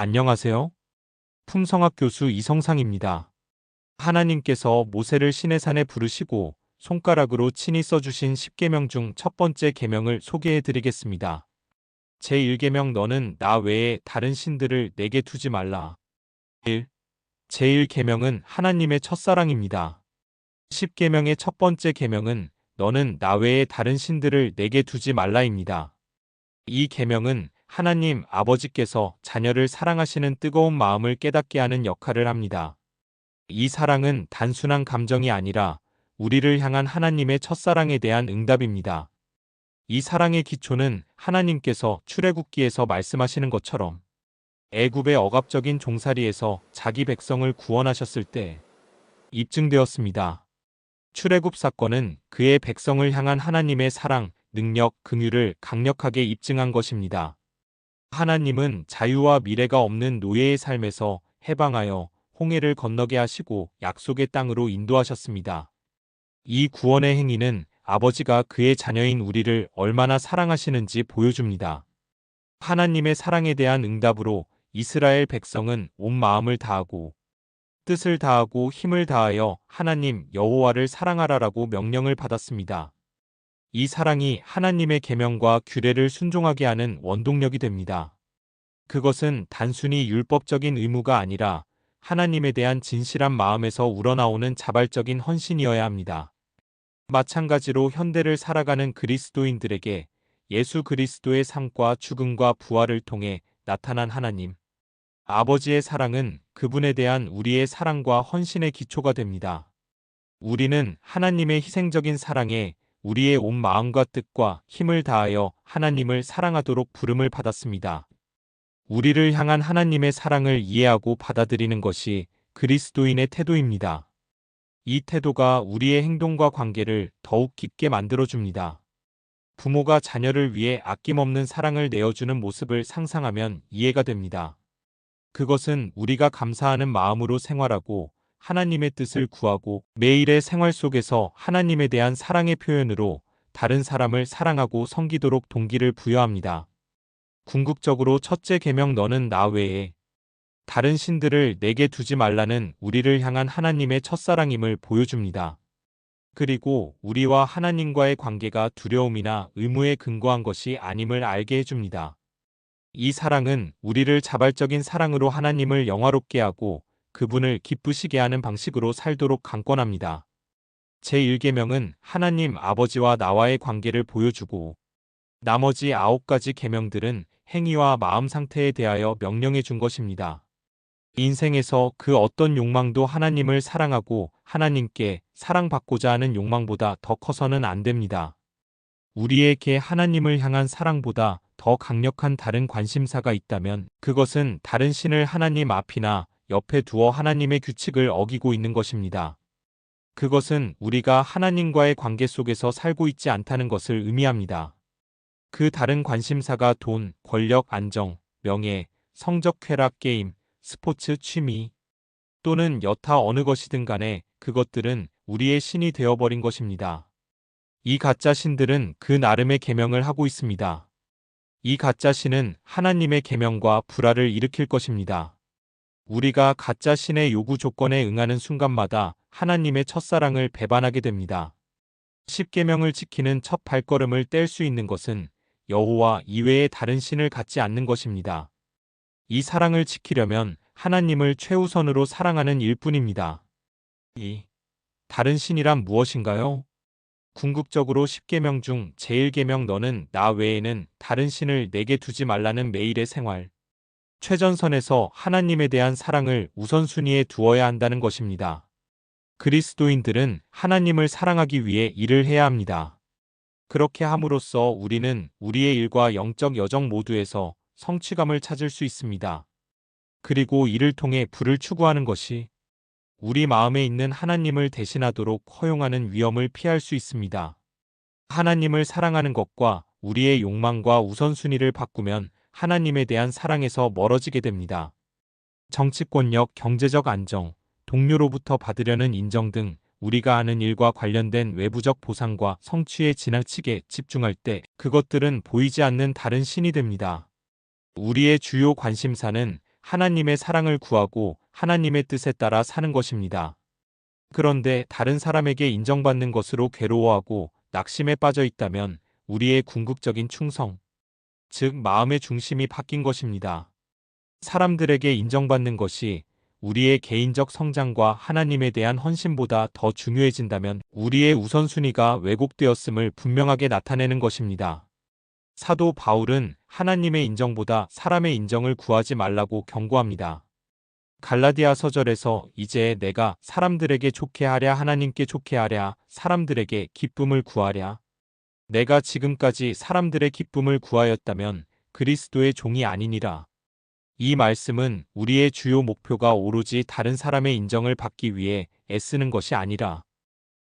안녕하세요. 품성학 교수 이성상입니다. 하나님께서 모세를 시내산에 부르시고 손가락으로 친히 써주신 10계명 중 첫 번째 계명을 소개해 드리겠습니다. 제1계명 너는 나 외에 다른 신들을 내게 두지 말라. 1. 제1계명은 하나님의 첫사랑입니다. 10계명의 첫 번째 계명은 너는 나 외에 다른 신들을 내게 두지 말라입니다. 이 계명은 하나님 아버지께서 자녀를 사랑하시는 뜨거운 마음을 깨닫게 하는 역할을 합니다. 이 사랑은 단순한 감정이 아니라 우리를 향한 하나님의 첫사랑에 대한 응답입니다. 이 사랑의 기초는 하나님께서 출애굽기에서 말씀하시는 것처럼 애굽의 억압적인 종살이에서 자기 백성을 구원하셨을 때 입증되었습니다. 출애굽 사건은 그의 백성을 향한 하나님의 사랑, 능력, 긍휼을 강력하게 입증한 것입니다. 하나님은 자유와 미래가 없는 노예의 삶에서 해방하여 홍해를 건너게 하시고 약속의 땅으로 인도하셨습니다. 이 구원의 행위는 아버지가 그의 자녀인 우리를 얼마나 사랑하시는지 보여줍니다. 하나님의 사랑에 대한 응답으로 이스라엘 백성은 온 마음을 다하고 뜻을 다하고 힘을 다하여 하나님 여호와를 사랑하라라고 명령을 받았습니다. 이 사랑이 하나님의 계명과 규례를 순종하게 하는 원동력이 됩니다. 그것은 단순히 율법적인 의무가 아니라 하나님에 대한 진실한 마음에서 우러나오는 자발적인 헌신이어야 합니다. 마찬가지로 현대를 살아가는 그리스도인들에게 예수 그리스도의 삶과 죽음과 부활을 통해 나타난 하나님 아버지의 사랑은 그분에 대한 우리의 사랑과 헌신의 기초가 됩니다. 우리는 하나님의 희생적인 사랑에 우리의 온 마음과 뜻과 힘을 다하여 하나님을 사랑하도록 부름을 받았습니다. 우리를 향한 하나님의 사랑을 이해하고 받아들이는 것이 그리스도인의 태도입니다. 이 태도가 우리의 행동과 관계를 더욱 깊게 만들어줍니다. 부모가 자녀를 위해 아낌없는 사랑을 내어주는 모습을 상상하면 이해가 됩니다. 그것은 우리가 감사하는 마음으로 생활하고 하나님의 뜻을 구하고 매일의 생활 속에서 하나님에 대한 사랑의 표현으로 다른 사람을 사랑하고 섬기도록 동기를 부여합니다. 궁극적으로 첫째 계명 너는 나 외에 다른 신들을 내게 두지 말라는 우리를 향한 하나님의 첫사랑임을 보여줍니다. 그리고 우리와 하나님과의 관계가 두려움이나 의무에 근거한 것이 아님을 알게 해줍니다. 이 사랑은 우리를 자발적인 사랑으로 하나님을 영화롭게 하고 그분을 기쁘시게 하는 방식으로 살도록 강권합니다. 제1계명은 하나님 아버지와 나와의 관계를 보여주고 나머지 9가지 계명들은 행위와 마음 상태에 대하여 명령해 준 것입니다. 인생에서 그 어떤 욕망도 하나님을 사랑하고 하나님께 사랑받고자 하는 욕망보다 더 커서는 안 됩니다. 우리에게 하나님을 향한 사랑보다 더 강력한 다른 관심사가 있다면 그것은 다른 신을 하나님 앞이나 옆에 두어 하나님의 규칙을 어기고 있는 것입니다. 그것은 우리가 하나님과의 관계 속에서 살고 있지 않다는 것을 의미합니다. 그 다른 관심사가 돈, 권력, 안정, 명예, 성적 쾌락, 게임, 스포츠, 취미 또는 여타 어느 것이든 간에 그것들은 우리의 신이 되어버린 것입니다. 이 가짜 신들은 그 나름의 계명을 하고 있습니다. 이 가짜 신은 하나님의 계명과 불화를 일으킬 것입니다. 우리가 가짜 신의 요구 조건에 응하는 순간마다 하나님의 첫사랑을 배반하게 됩니다. 10계명을 지키는 첫 발걸음을 뗄 수 있는 것은 여호와 이외의 다른 신을 갖지 않는 것입니다. 이 사랑을 지키려면 하나님을 최우선으로 사랑하는 일뿐입니다. 이 다른 신이란 무엇인가요? 궁극적으로 10계명 중 제1계명 너는 나 외에는 다른 신을 내게 두지 말라는 매일의 생활. 최전선에서 하나님에 대한 사랑을 우선순위에 두어야 한다는 것입니다. 그리스도인들은 하나님을 사랑하기 위해 일을 해야 합니다. 그렇게 함으로써 우리는 우리의 일과 영적 여정 모두에서 성취감을 찾을 수 있습니다. 그리고 이를 통해 부를 추구하는 것이 우리 마음에 있는 하나님을 대신하도록 허용하는 위험을 피할 수 있습니다. 하나님을 사랑하는 것과 우리의 욕망과 우선순위를 바꾸면 하나님에 대한 사랑에서 멀어지게 됩니다. 정치권력, 경제적 안정, 동료로부터 받으려는 인정 등 우리가 하는 일과 관련된 외부적 보상과 성취에 지나치게 집중할 때 그것들은 보이지 않는 다른 신이 됩니다. 우리의 주요 관심사는 하나님의 사랑을 구하고 하나님의 뜻에 따라 사는 것입니다. 그런데 다른 사람에게 인정받는 것으로 괴로워하고 낙심에 빠져 있다면 우리의 궁극적인 충성, 즉 마음의 중심이 바뀐 것입니다. 사람들에게 인정받는 것이 우리의 개인적 성장과 하나님에 대한 헌신보다 더 중요해진다면 우리의 우선순위가 왜곡되었음을 분명하게 나타내는 것입니다. 사도 바울은 하나님의 인정보다 사람의 인정을 구하지 말라고 경고합니다. 갈라디아 서절에서 이제 내가 사람들에게 좋게 하랴 하나님께 좋게 하랴 사람들에게 기쁨을 구하랴. 내가 지금까지 사람들의 기쁨을 구하였다면 그리스도의 종이 아니니라. 이 말씀은 우리의 주요 목표가 오로지 다른 사람의 인정을 받기 위해 애쓰는 것이 아니라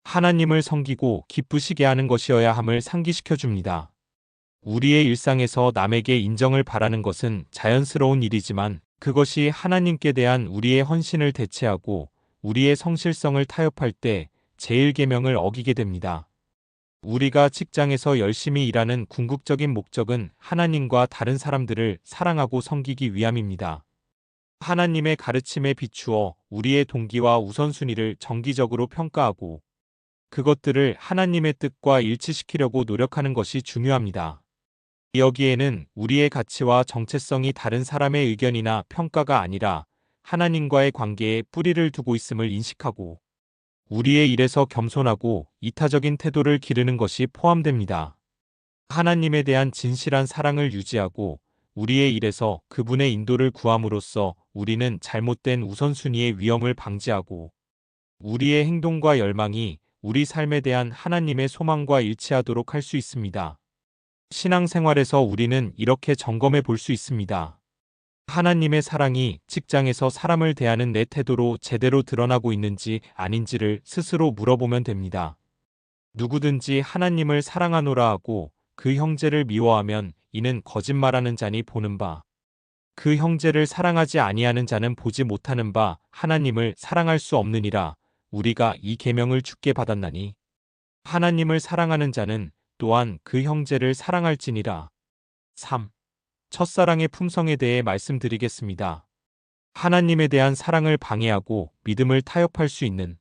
하나님을 섬기고 기쁘시게 하는 것이어야 함을 상기시켜 줍니다. 우리의 일상에서 남에게 인정을 바라는 것은 자연스러운 일이지만 그것이 하나님께 대한 우리의 헌신을 대체하고 우리의 성실성을 타협할 때 제1계명을 어기게 됩니다. 우리가 직장에서 열심히 일하는 궁극적인 목적은 하나님과 다른 사람들을 사랑하고 섬기기 위함입니다. 하나님의 가르침에 비추어 우리의 동기와 우선순위를 정기적으로 평가하고 그것들을 하나님의 뜻과 일치시키려고 노력하는 것이 중요합니다. 여기에는 우리의 가치와 정체성이 다른 사람의 의견이나 평가가 아니라 하나님과의 관계에 뿌리를 두고 있음을 인식하고 우리의 일에서 겸손하고 이타적인 태도를 기르는 것이 포함됩니다. 하나님에 대한 진실한 사랑을 유지하고 우리의 일에서 그분의 인도를 구함으로써 우리는 잘못된 우선순위의 위험을 방지하고 우리의 행동과 열망이 우리 삶에 대한 하나님의 소망과 일치하도록 할 수 있습니다. 신앙생활에서 우리는 이렇게 점검해 볼 수 있습니다. 하나님의 사랑이 직장에서 사람을 대하는 내 태도로 제대로 드러나고 있는지 아닌지를 스스로 물어보면 됩니다. 누구든지 하나님을 사랑하노라 하고 그 형제를 미워하면 이는 거짓말하는 자니 보는 바. 그 형제를 사랑하지 아니하는 자는 보지 못하는 바 하나님을 사랑할 수 없느니라. 우리가 이 계명을 주께 받았나니 하나님을 사랑하는 자는 또한 그 형제를 사랑할지니라. 3. 첫사랑의 품성에 대해 말씀드리겠습니다. 하나님에 대한 사랑을 방해하고 믿음을 타협할 수 있는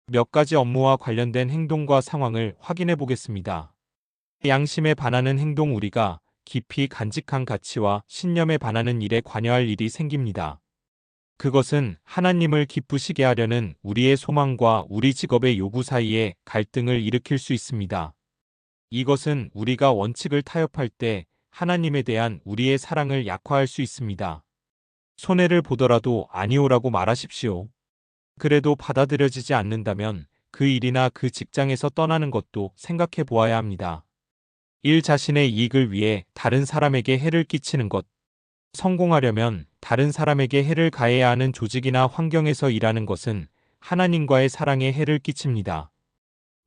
몇 가지 업무와 관련된 행동과 상황을 확인해 보겠습니다. 양심에 반하는 행동 우리가 깊이 간직한 가치와 신념에 반하는 일에 관여할 일이 생깁니다. 그것은 하나님을 기쁘시게 하려는 우리의 소망과 우리 직업의 요구 사이에 갈등을 일으킬 수 있습니다. 이것은 우리가 원칙을 타협할 때 하나님에 대한 우리의 사랑을 약화할 수 있습니다. 손해를 보더라도 아니오라고 말하십시오. 그래도 받아들여지지 않는다면 그 일이나 그 직장에서 떠나는 것도 생각해 보아야 합니다. 일 자신의 이익을 위해 다른 사람에게 해를 끼치는 것. 성공하려면 다른 사람에게 해를 가해야 하는 조직이나 환경에서 일하는 것은 하나님과의 사랑에 해를 끼칩니다.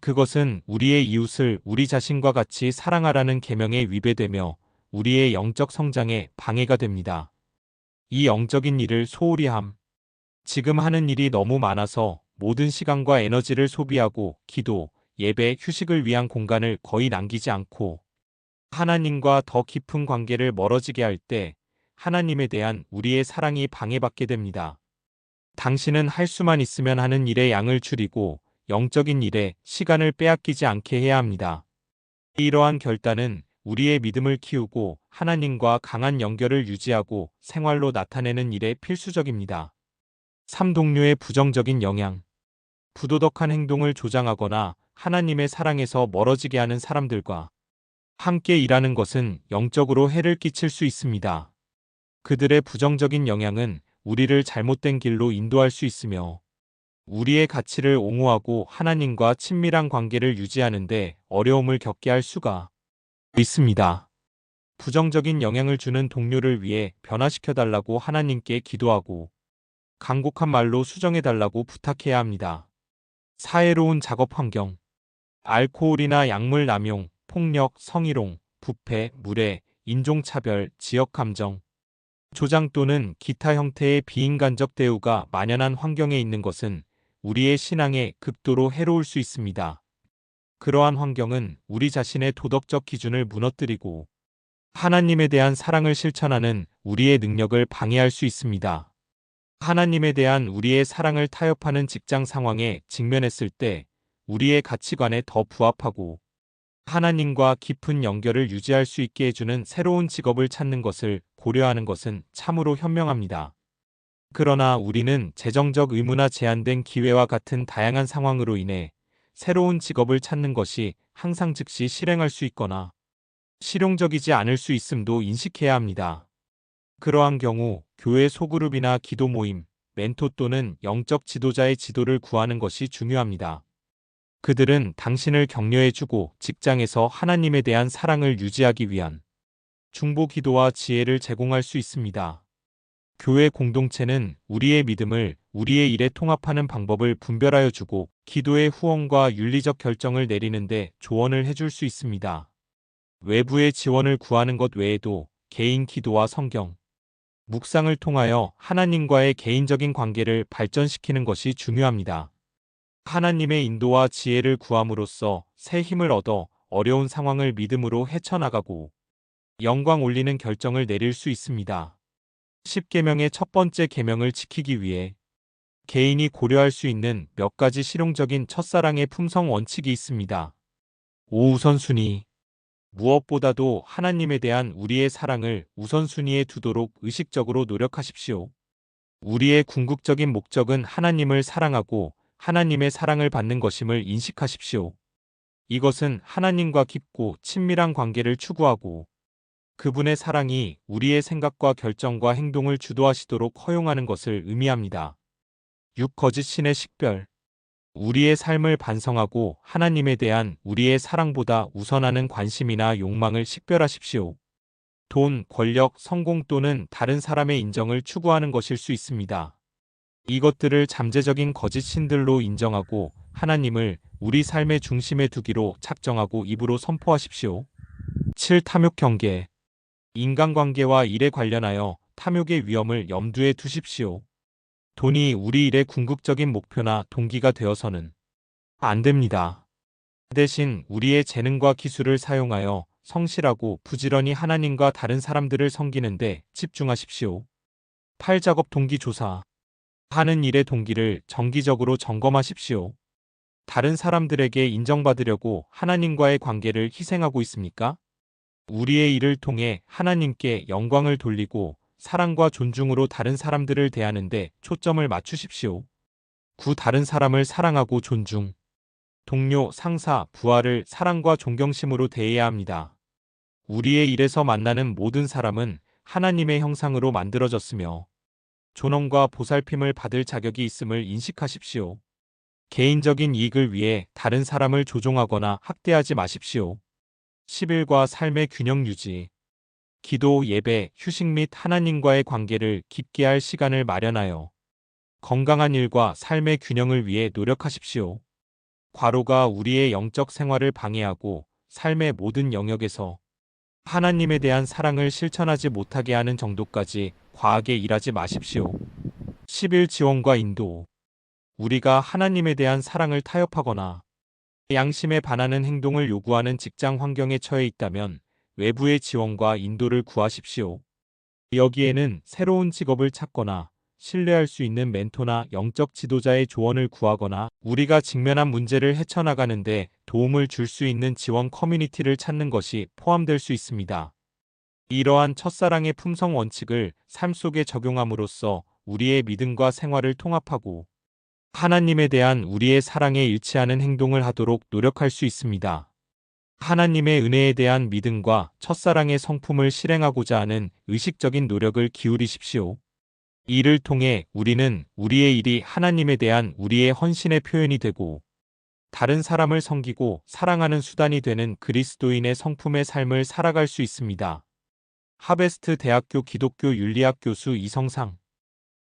그것은 우리의 이웃을 우리 자신과 같이 사랑하라는 계명에 위배되며 우리의 영적 성장에 방해가 됩니다. 이 영적인 일을 소홀히 함. 지금 하는 일이 너무 많아서 모든 시간과 에너지를 소비하고 기도, 예배, 휴식을 위한 공간을 거의 남기지 않고 하나님과 더 깊은 관계를 멀어지게 할 때 하나님에 대한 우리의 사랑이 방해받게 됩니다. 당신은 할 수만 있으면 하는 일의 양을 줄이고 영적인 일에 시간을 빼앗기지 않게 해야 합니다. 이러한 결단은 우리의 믿음을 키우고 하나님과 강한 연결을 유지하고 생활로 나타내는 일에 필수적입니다. 3. 동료의 부정적인 영향. 부도덕한 행동을 조장하거나 하나님의 사랑에서 멀어지게 하는 사람들과 함께 일하는 것은 영적으로 해를 끼칠 수 있습니다. 그들의 부정적인 영향은 우리를 잘못된 길로 인도할 수 있으며 우리의 가치를 옹호하고 하나님과 친밀한 관계를 유지하는데 어려움을 겪게 할 수가 있습니다. 부정적인 영향을 주는 동료를 위해 변화시켜달라고 하나님께 기도하고 간곡한 말로 수정해달라고 부탁해야 합니다. 사해로운 작업 환경. 알코올이나 약물 남용, 폭력, 성희롱, 부패, 무례, 인종차별, 지역감정, 조장 또는 기타 형태의 비인간적 대우가 만연한 환경에 있는 것은 우리의 신앙에 극도로 해로울 수 있습니다. 그러한 환경은 우리 자신의 도덕적 기준을 무너뜨리고 하나님에 대한 사랑을 실천하는 우리의 능력을 방해할 수 있습니다. 하나님에 대한 우리의 사랑을 타협하는 직장 상황에 직면했을 때 우리의 가치관에 더 부합하고 하나님과 깊은 연결을 유지할 수 있게 해주는 새로운 직업을 찾는 것을 고려하는 것은 참으로 현명합니다. 그러나 우리는 재정적 의무나 제한된 기회와 같은 다양한 상황으로 인해 새로운 직업을 찾는 것이 항상 즉시 실행할 수 있거나 실용적이지 않을 수 있음도 인식해야 합니다. 그러한 경우 교회 소그룹이나 기도 모임, 멘토 또는 영적 지도자의 지도를 구하는 것이 중요합니다. 그들은 당신을 격려해주고 직장에서 하나님에 대한 사랑을 유지하기 위한 중보 기도와 지혜를 제공할 수 있습니다. 교회 공동체는 우리의 믿음을 우리의 일에 통합하는 방법을 분별하여 주고 기도의 후원과 윤리적 결정을 내리는데 조언을 해줄 수 있습니다. 외부의 지원을 구하는 것 외에도 개인 기도와 성경, 묵상을 통하여 하나님과의 개인적인 관계를 발전시키는 것이 중요합니다. 하나님의 인도와 지혜를 구함으로써 새 힘을 얻어 어려운 상황을 믿음으로 헤쳐나가고 영광 올리는 결정을 내릴 수 있습니다. 10계명의 첫 번째 계명을 지키기 위해 개인이 고려할 수 있는 몇 가지 실용적인 첫사랑의 품성 원칙이 있습니다. 5. 우선순위. 무엇보다도 하나님에 대한 우리의 사랑을 우선순위에 두도록 의식적으로 노력하십시오. 우리의 궁극적인 목적은 하나님을 사랑하고 하나님의 사랑을 받는 것임을 인식하십시오. 이것은 하나님과 깊고 친밀한 관계를 추구하고 그분의 사랑이 우리의 생각과 결정과 행동을 주도하시도록 허용하는 것을 의미합니다. 6. 거짓 신의 식별. 우리의 삶을 반성하고 하나님에 대한 우리의 사랑보다 우선하는 관심이나 욕망을 식별하십시오. 돈, 권력, 성공 또는 다른 사람의 인정을 추구하는 것일 수 있습니다. 이것들을 잠재적인 거짓 신들로 인정하고 하나님을 우리 삶의 중심에 두기로 작정하고 입으로 선포하십시오. 7. 탐욕 경계. 인간관계와 일에 관련하여 탐욕의 위험을 염두에 두십시오. 돈이 우리 일의 궁극적인 목표나 동기가 되어서는 안 됩니다. 대신 우리의 재능과 기술을 사용하여 성실하고 부지런히 하나님과 다른 사람들을 섬기는 데 집중하십시오. 8. 작업 동기 조사. 하는 일의 동기를 정기적으로 점검하십시오. 다른 사람들에게 인정받으려고 하나님과의 관계를 희생하고 있습니까? 우리의 일을 통해 하나님께 영광을 돌리고 사랑과 존중으로 다른 사람들을 대하는데 초점을 맞추십시오. 9. 다른 사람을 사랑하고 존중. 동료, 상사, 부하를 사랑과 존경심으로 대해야 합니다. 우리의 일에서 만나는 모든 사람은 하나님의 형상으로 만들어졌으며 존엄과 보살핌을 받을 자격이 있음을 인식하십시오. 개인적인 이익을 위해 다른 사람을 조종하거나 학대하지 마십시오. 10일과 삶의 균형 유지. 기도, 예배, 휴식 및 하나님과의 관계를 깊게 할 시간을 마련하여 건강한 일과 삶의 균형을 위해 노력하십시오. 과로가 우리의 영적 생활을 방해하고 삶의 모든 영역에서 하나님에 대한 사랑을 실천하지 못하게 하는 정도까지 과하게 일하지 마십시오. 10일 지원과 인도. 우리가 하나님에 대한 사랑을 타협하거나 양심에 반하는 행동을 요구하는 직장 환경에 처해 있다면 외부의 지원과 인도를 구하십시오. 여기에는 새로운 직업을 찾거나 신뢰할 수 있는 멘토나 영적 지도자의 조언을 구하거나 우리가 직면한 문제를 헤쳐나가는데 도움을 줄 수 있는 지원 커뮤니티를 찾는 것이 포함될 수 있습니다. 이러한 첫사랑의 품성 원칙을 삶 속에 적용함으로써 우리의 믿음과 생활을 통합하고 하나님에 대한 우리의 사랑에 일치하는 행동을 하도록 노력할 수 있습니다. 하나님의 은혜에 대한 믿음과 첫사랑의 성품을 실행하고자 하는 의식적인 노력을 기울이십시오. 이를 통해 우리는 우리의 일이 하나님에 대한 우리의 헌신의 표현이 되고 다른 사람을 섬기고 사랑하는 수단이 되는 그리스도인의 성품의 삶을 살아갈 수 있습니다. 하베스트 대학교 기독교 윤리학 교수 이성상